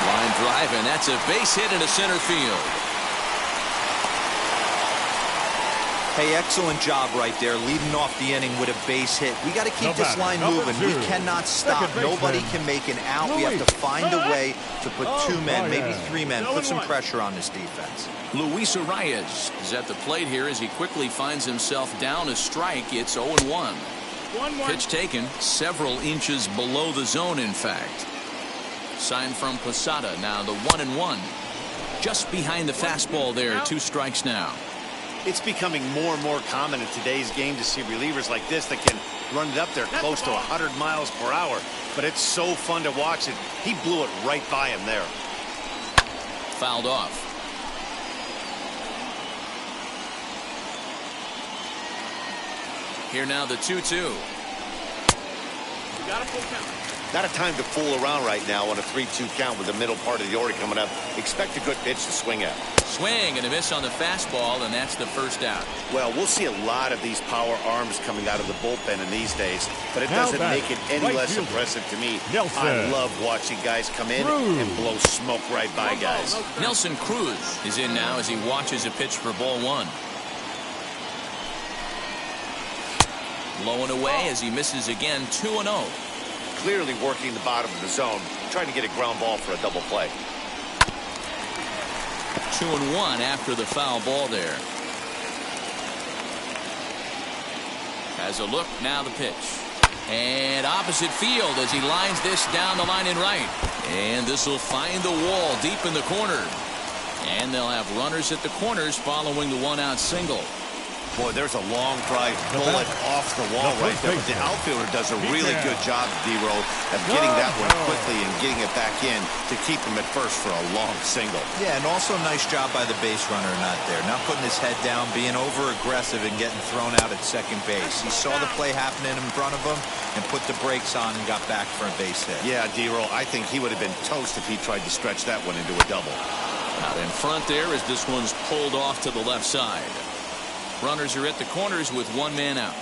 Line drive, and that's a base hit into center field. Hey, excellent job right there, leading off the inning with a base hit. We got to keep this line moving. We cannot stop. Nobody can make an out. We have to find a way to put 2 men, maybe 3 men, put some pressure on this defense. Luis Arias is at the plate here as he quickly finds himself down a strike. It's 0-1. Pitch taken several inches below the zone, in fact. Sign from Posada. Now the 1-1. Just behind the fastball there. 2 strikes now. It's becoming more and more common in today's game to see relievers like this that can run it up there close to 100 miles per hour. But it's so fun to watch it. He blew it right by him there. Fouled off. Here now the 2-2. Got a full count. Not a time to fool around right now on a 3-2 count with the middle part of the order coming up. Expect a good pitch to swing at. Swing and a miss on the fastball, and that's the first out. Well, we'll see a lot of these power arms coming out of the bullpen in these days, but it doesn't make it any less impressive to me. I love watching guys come in and blow smoke right by guys. Nelson Cruz is in now as he watches a pitch for ball 1. Low and away as he misses again. 2-0. Clearly working the bottom of the zone, trying to get a ground ball for a double play. 2-1 after the foul ball there. Has a look, now the pitch. And opposite field as he lines this down the line in right. And this will find the wall deep in the corner. And they'll have runners at the corners following the 1-out single. Boy, there's a long drive bullet off the wall right there. But the outfielder does a really good job, D-Row, of getting that one quickly and getting it back in to keep him at first for a long single. Yeah, and also nice job by the base runner not there. Not putting his head down, being over-aggressive and getting thrown out at second base. He saw the play happening in front of him and put the brakes on and got back for a base hit. Yeah, D-Row, I think he would have been toast if he tried to stretch that one into a double. Out in front there as this one's pulled off to the left side. Runners are at the corners with 1 man out.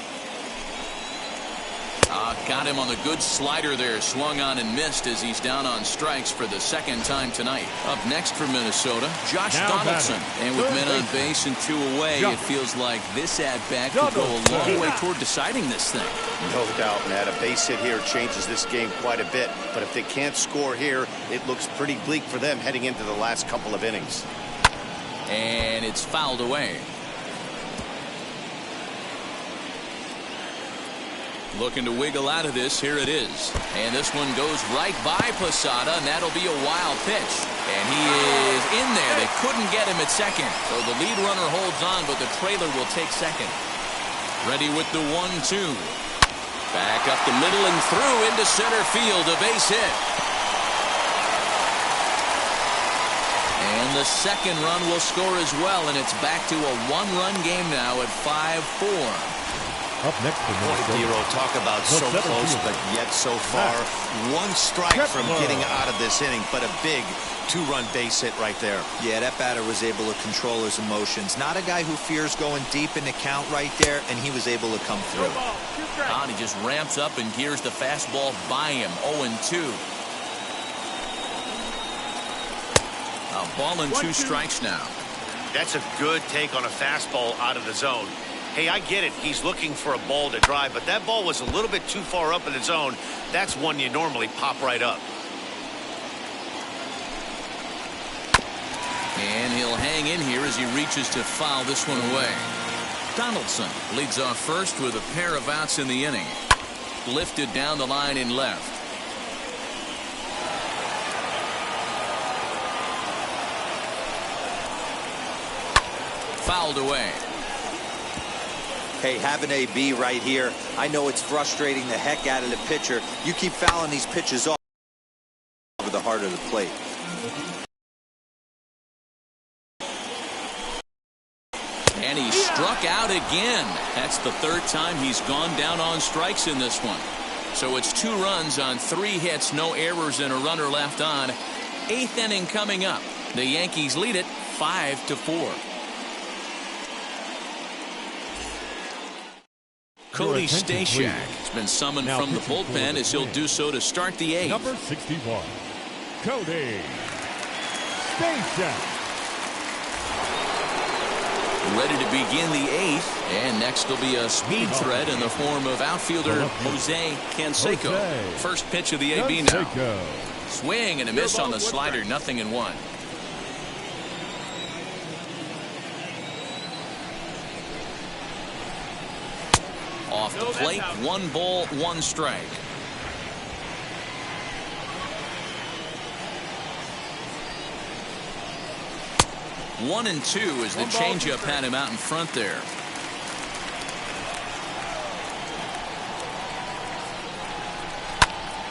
Got him on the good slider there. Swung on and missed as he's down on strikes for the 2nd time tonight. Up next for Minnesota, Josh Donaldson. And with men on base and 2 away, it feels like this at-bat could go a long way toward deciding this thing. No doubt, Matt. A base hit here changes this game quite a bit. But if they can't score here, it looks pretty bleak for them heading into the last couple of innings. And it's fouled away. Looking to wiggle out of this. Here it is. And this one goes right by Posada, and that'll be a wild pitch. And he is in there. They couldn't get him at second. So the lead runner holds on, but the trailer will take second. Ready with the 1-2. Back up the middle and through into center field. A base hit. And the 2nd run will score as well, and it's back to a 1-run game now at 5-4. Up next for Minnesota. Talk about so close, but yet so far. 1 strike from getting out of this inning, but a big 2-run base hit right there. Yeah, that batter was able to control his emotions. Not a guy who fears going deep in the count right there, and he was able to come through. He just ramps up and gears the fastball by him. 0-2. Ball and 2 strikes now. That's a good take on a fastball out of the zone. Hey, I get it. He's looking for a ball to drive, but that ball was a little bit too far up in the zone. That's one you normally pop right up. And he'll hang in here as he reaches to foul this one away. Donaldson leads off first with a pair of outs in the inning. Lifted down the line in left. Fouled away. Hey, have an AB right here. I know it's frustrating the heck out of the pitcher. You keep fouling these pitches off over the heart of the plate. And he struck out again. That's the 3rd time he's gone down on strikes in this one. So it's 2 runs on 3 hits, no errors, and a runner left on. 8th inning coming up. The Yankees lead it 5-4. Cody Stashak has been summoned from the bullpen as he'll do so to start the 8th. Number 61, Cody Stashak. Ready to begin the 8th, and next will be a speed threat in the form of outfielder Jose Canseco. First pitch of the AB now. Swing and a miss on the slider, 0-1. Off the plate, 1 ball, 1 strike. One and 2 as the changeup had him out in front there.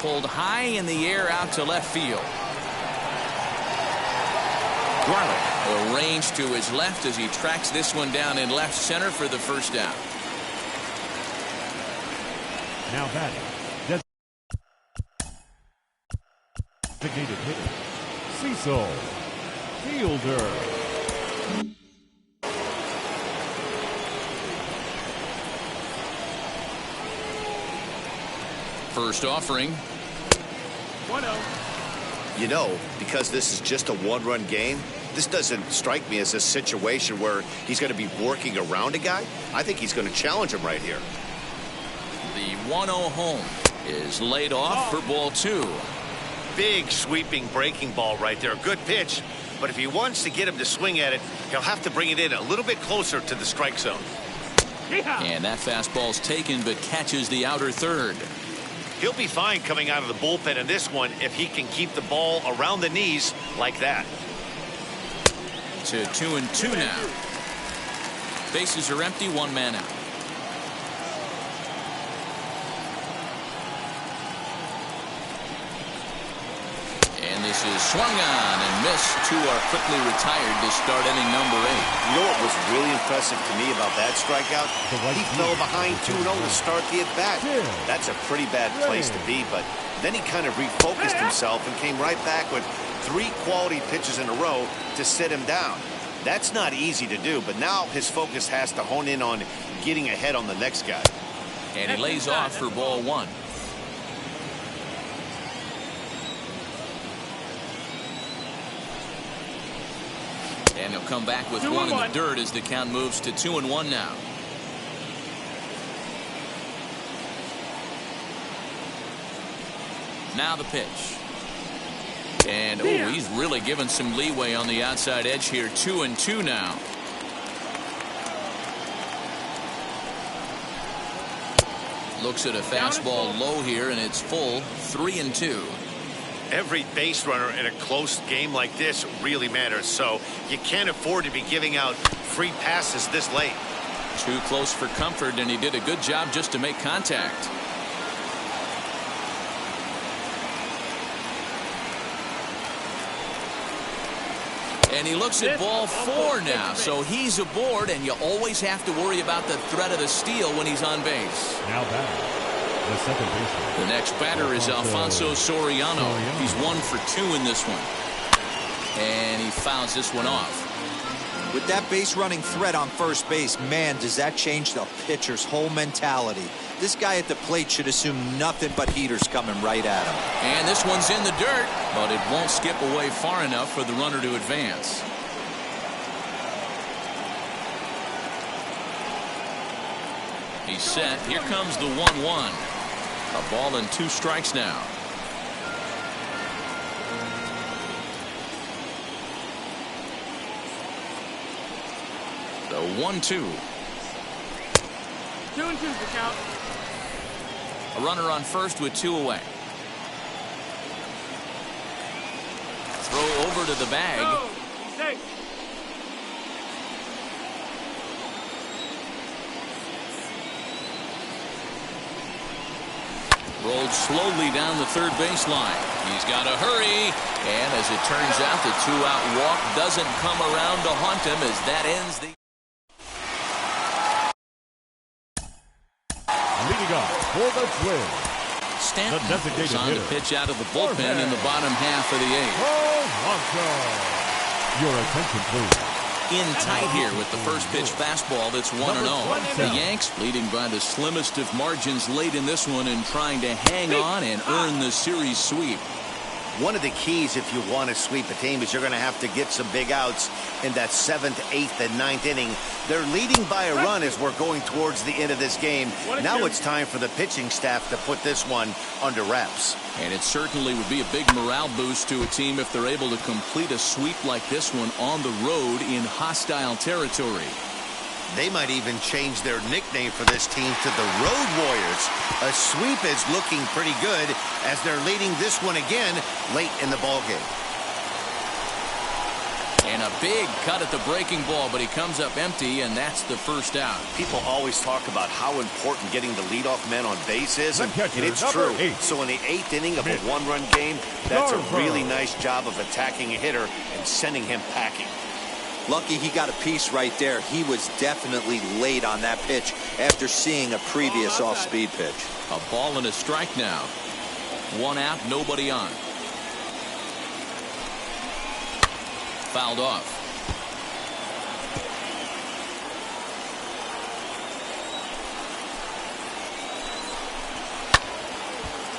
Pulled high in the air out to left field. Garlick arranged to his left as he tracks this one down in left center for the first down. Now batting, designated hitter, Cecil Fielder. First offering. 1-0. You know, because this is just a 1-run game, this doesn't strike me as a situation where he's going to be working around a guy. I think he's going to challenge him right here. The 1-0 home is laid off for ball 2. Big sweeping breaking ball right there. Good pitch. But if he wants to get him to swing at it, he'll have to bring it in a little bit closer to the strike zone. And that fastball's taken but catches the outer third. He'll be fine coming out of the bullpen in this one if he can keep the ball around the knees like that. To 2-2 now. Bases are empty, 1 man out. And this is swung on and missed. 2 are quickly retired to start inning number 8. You know what was really impressive to me about that strikeout? He fell behind 2-0 to start the at-bat. That's a pretty bad place to be, but then he kind of refocused himself and came right back with 3 quality pitches in a row to sit him down. That's not easy to do, but now his focus has to hone in on getting ahead on the next guy. And he lays off for ball 1. And he'll come back with 1 in the dirt as the count moves to 2-1 now. Now the pitch. And he's really given some leeway on the outside edge here. 2-2 now. Looks at a fastball low here, and it's full. 3-2. Every base runner in a close game like this really matters, so you can't afford to be giving out free passes this late. Too close for comfort, and he did a good job just to make contact. And he looks at ball 4 now, so he's aboard, and you always have to worry about the threat of the steal when he's on base. Now batting, the second baseman. The next batter is Alfonso Soriano. He's 1 for 2 in this one. And he fouls this one off. With that base running threat on first base, man, does that change the pitcher's whole mentality. This guy at the plate should assume nothing but heaters coming right at him. And this one's in the dirt, but it won't skip away far enough for the runner to advance. He's set. Here comes the 1-1. A ball and 2 strikes now. The 1-2. 2-2's the count. A runner on first with 2 away. Throw over to the bag. Go. Safe. Rolled slowly down the third baseline. He's got to hurry. And as it turns out, the 2-out walk doesn't come around to haunt him as that ends the... Leading off for the Twins, Stanton is on to pitch out of the bullpen in the bottom half of the 8th. Your attention, please. In tight here with the first pitch fastball that's 1-0. The Yanks leading by the slimmest of margins late in this one and trying to hang on and earn the series sweep. One of the keys if you want to sweep a team is you're going to have to get some big outs in that 7th, 8th, and 9th inning. They're leading by a run as we're going towards the end of this game. Now it's time for the pitching staff to put this one under wraps. And it certainly would be a big morale boost to a team if they're able to complete a sweep like this one on the road in hostile territory. They might even change their nickname for this team to the Road Warriors. A sweep is looking pretty good as they're leading this one again late in the ballgame. And a big cut at the breaking ball, but he comes up empty, and that's the first out. People always talk about how important getting the leadoff man on base is, and it's true. So in the 8th inning of a one-run game, that's a really nice job of attacking a hitter and sending him packing. Lucky he got a piece right there. He was definitely late on that pitch after seeing a previous off-speed pitch. A ball and a strike now. 1 out, nobody on. Fouled off.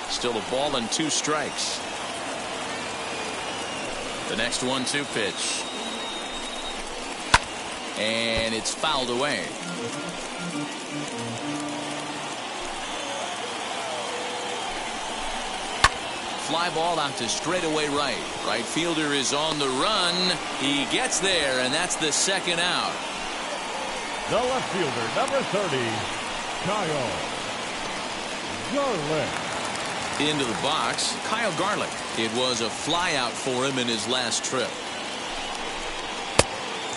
Still a ball and 2 strikes. The next 1-2 pitch. And it's fouled away. Fly ball out to straightaway right. Right fielder is on the run. He gets there, and that's the 2nd out. The left fielder, number 30, Kyle Garlick. Into the box, Kyle Garlick. It was a fly out for him in his last trip.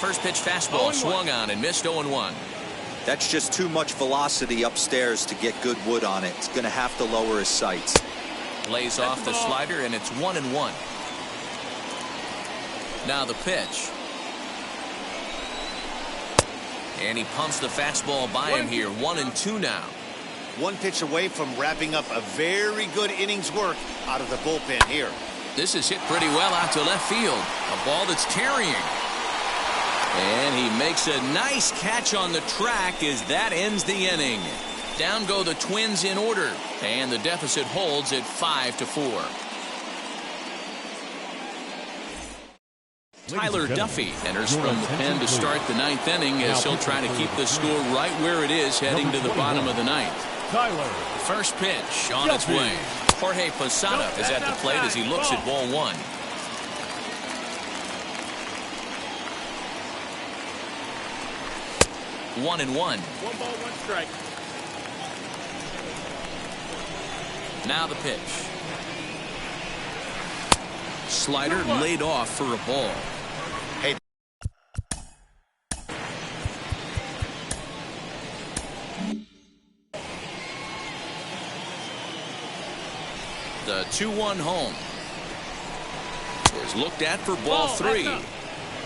First pitch fastball swung on and missed 0-1. That's just too much velocity upstairs to get good wood on it. It's going to have to lower his sights. Lays off the slider, and it's 1-1. Now the pitch. And he pumps the fastball by him here. 1-2 now. 1 pitch away from wrapping up a very good innings work out of the bullpen here. This is hit pretty well out to left field. A ball that's carrying. And he makes a nice catch on the track as that ends the inning. Down go the Twins in order, and the deficit holds at 5-4. Tyler Duffy enters from the pen to start the 9th inning as he'll try to keep the score right where it is heading to the bottom of the 9th. First pitch on its way. Jorge Posada is at the plate as he looks at ball 1. One and one. 1 ball, 1 strike. Now the pitch. Slider laid off for a ball. Hey. The 2-1 home is looked at for ball 3.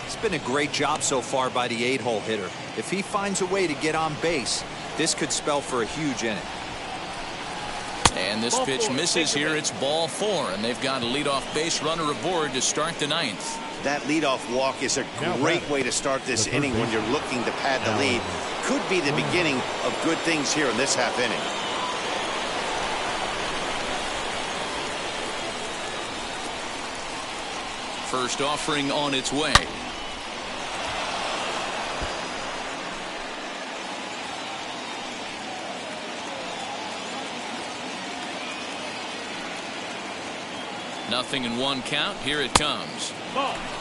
It's been a great job so far by the 8-hole hitter. If he finds a way to get on base, this could spell for a huge inning. And And this pitch misses here. It's ball 4, and they've got a leadoff base runner aboard to start the 9th. That leadoff walk is a great way to start this inning when you're looking to pad the lead. Could be the beginning of good things here in this half inning. First offering on its way. Nothing in 1 count. Here it comes.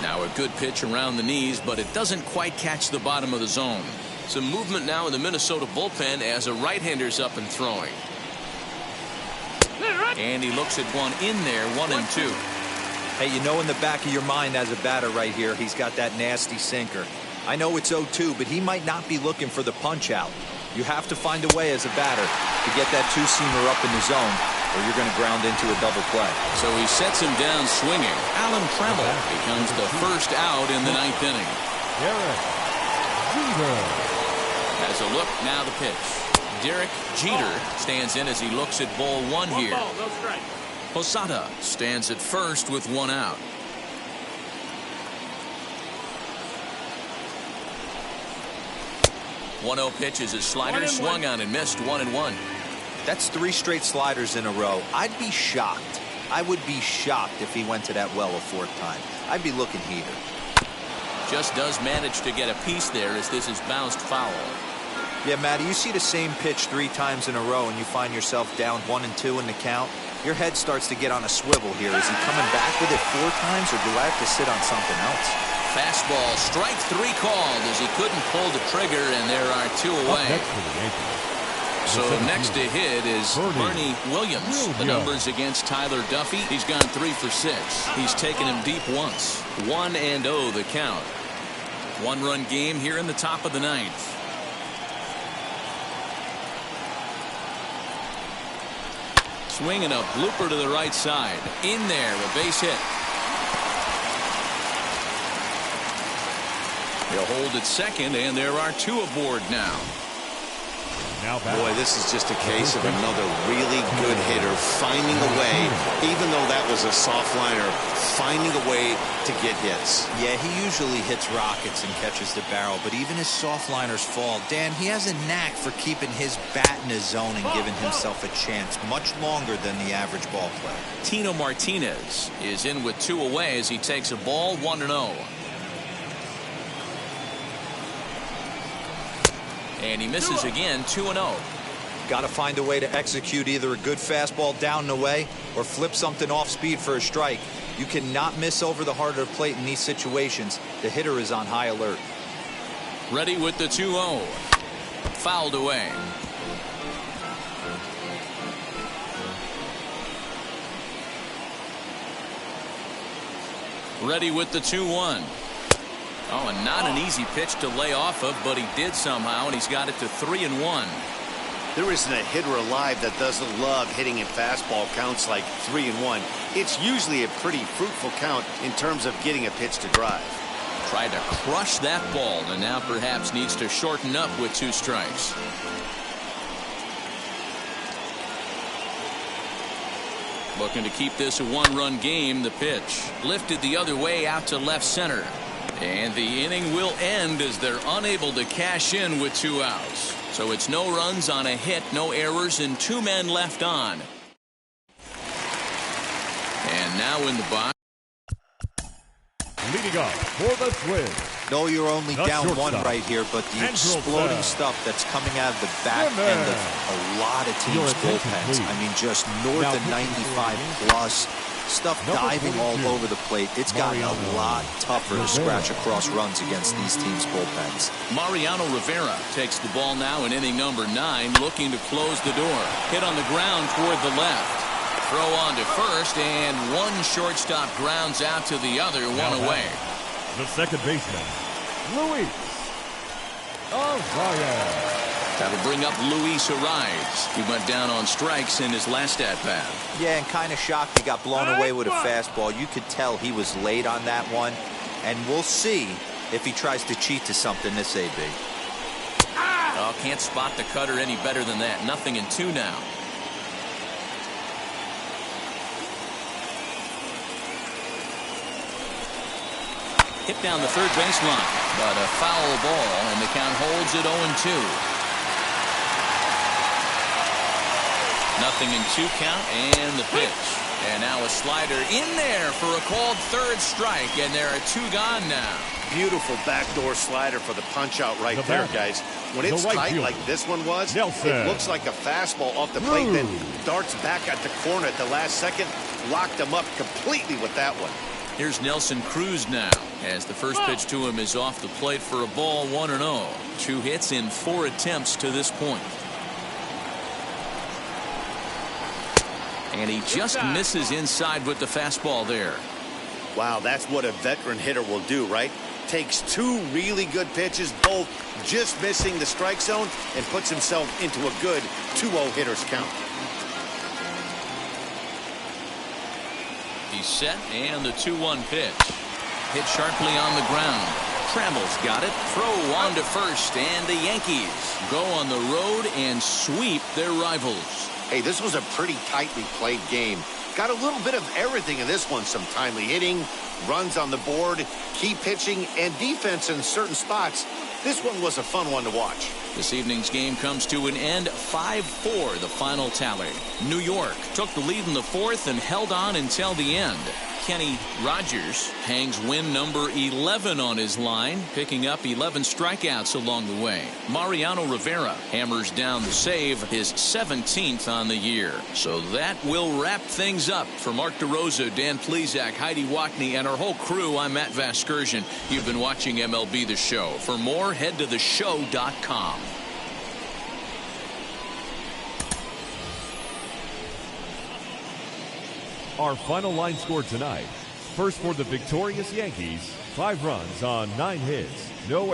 Now a good pitch around the knees, but it doesn't quite catch the bottom of the zone. Some movement now in the Minnesota bullpen as a right-hander's up and throwing. And he looks at one in there, 1-2. Hey, you know in the back of your mind as a batter right here, he's got that nasty sinker. I know it's 0-2, but he might not be looking for the punch out. You have to find a way as a batter to get that two-seamer up in the zone, or you're going to ground into a double play. So he sets him down swinging. Alan Trammell becomes the first out in the 9th inning. As a look, now the pitch. Derek Jeter stands in as he looks at ball 1 here. No strike. Posada stands at first with 1 out. One-0 pitch is a slider, swung on and missed, 1-1. That's 3 straight sliders in a row. I'd be shocked. I would be shocked if he went to that well a 4th time. I'd be looking heater. Just does manage to get a piece there as this is bounced foul. Yeah, Matty, you see the same pitch 3 times in a row and you find yourself down 1-2 in the count. Your head starts to get on a swivel here. Is he coming back with it 4 times, or do I have to sit on something else? Fastball, strike 3 called as he couldn't pull the trigger, and there are 2 away. So next to hit is Bernie Williams. The numbers against Tyler Duffy. He's gone 3 for 6. He's taken him deep once. 1-0 the count. 1-run game here in the top of the 9th. Swinging a blooper to the right side. In there, a base hit. He'll hold at second, and there are 2 aboard now. Boy, this is just a case of another really good hitter finding a way, even though that was a soft liner, finding a way to get hits. Yeah, he usually hits rockets and catches the barrel, but even his soft liners fall. Dan, he has a knack for keeping his bat in his zone and giving himself a chance much longer than the average ball player. Tino Martinez is in with 2 away as he takes a ball, 1-0. And he misses again, 2-0. Got to find a way to execute either a good fastball down and away or flip something off speed for a strike. You cannot miss over the heart of the plate in these situations. The hitter is on high alert. Ready with the 2-0. Fouled away. Ready with the 2-1. Oh, and not an easy pitch to lay off of, but he did somehow, and he's got it to 3-1. There isn't a hitter alive that doesn't love hitting in fastball counts like 3-1. It's usually a pretty fruitful count in terms of getting a pitch to drive. Tried to crush that ball, and now perhaps needs to shorten up with 2 strikes. Looking to keep this a 1-run game. The pitch lifted the other way out to left center. And the inning will end as they're unable to cash in with 2 outs. So it's no runs on a hit, no errors, and 2 men left on. And now in the box. Leading up for the Twins. No, you're only down 1 right here, but the exploding stuff that's coming out of the back end of a lot of teams' bullpens. I mean, just north of 95 plus. Stuff diving all over the plate. It's gotten a lot tougher to scratch across runs against these teams' bullpens. Mariano Rivera takes the ball now in inning number 9, looking to close the door. Hit on the ground toward the left. Throw on to first, and 1 shortstop grounds out to the other, 1 away. The second baseman, Luis Arraez. That'll bring up Luis Arraez. He went down on strikes in his last at-bat. Yeah, and kind of shocked he got blown away with a fastball. You could tell he was late on that one. And we'll see if he tries to cheat to something this AB. Oh, can't spot the cutter any better than that. Nothing in 2 now. Hit down the third baseline, but a foul ball, and the count holds at 0-2. Nothing in 2 count, and the pitch. And now a slider in there for a called third strike, and there are 2 gone now. Beautiful backdoor slider for the punch out right there, guys. When it's tight like this one was, it looks like a fastball off the plate, then darts back at the corner at the last second. Locked him up completely with that one. Here's Nelson Cruz now, as the first pitch to him is off the plate for a ball, 1-0. 2 hits in 4 attempts to this point. And he just misses inside with the fastball there. Wow, that's what a veteran hitter will do, right? Takes 2 really good pitches, both just missing the strike zone, and puts himself into a good 2-0 hitter's count. He's set, and the 2-1 pitch. Hit sharply on the ground. Trammell's got it. Throw on to first, and the Yankees go on the road and sweep their rivals. Hey, this was a pretty tightly played game. Got a little bit of everything in this one. Some timely hitting, runs on the board, key pitching, and defense in certain spots. This one was a fun one to watch. This evening's game comes to an end, 5-4 the final tally. New York took the lead in the 4th and held on until the end. Kenny Rogers hangs win number 11 on his line, picking up 11 strikeouts along the way. Mariano Rivera hammers down the save, his 17th on the year. So that will wrap things up. For Mark DeRosa, Dan Plesac, Heidi Watney, and our whole crew, I'm Matt Vasgersian. You've been watching MLB The Show. For more, head to theshow.com. Our final line score tonight. First for the victorious Yankees, 5 runs on 9 hits. No